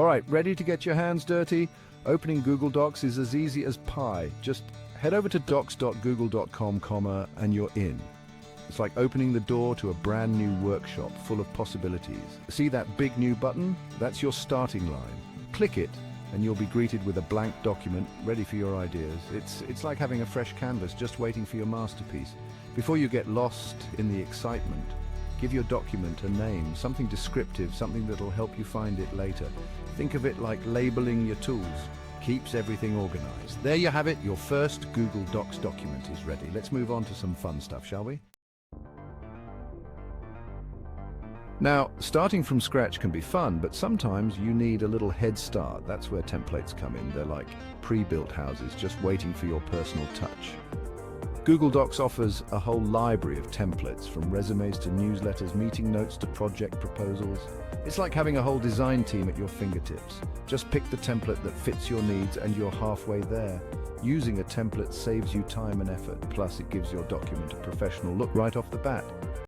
All right, ready to get your hands dirty? Opening Google Docs is as easy as pie. Just head over to docs.google.com, and you're in. It's like opening the door to a brand new workshop full of possibilities. See that big new button? That's your starting line. Click it, and you'll be greeted with a blank document ready for your ideas. It's like having a fresh canvas just waiting for your masterpiece. Before you get lost in the excitement, give your document a name, something descriptive, something that'll help you find it later. Think of it like labeling your tools. Keeps everything organized. There you have it, your first Google Docs document is ready. Let's move on to some fun stuff, shall we? Now, starting from scratch can be fun, but sometimes you need a little head start. That's where templates come in. They're like pre-built houses, just waiting for your personal touch. Google Docs offers a whole library of templates, from resumes to newsletters, meeting notes to project proposals. It's like having a whole design team at your fingertips. Just pick the template that fits your needs and you're halfway there. Using a template saves you time and effort, plus it gives your document a professional look right off the bat.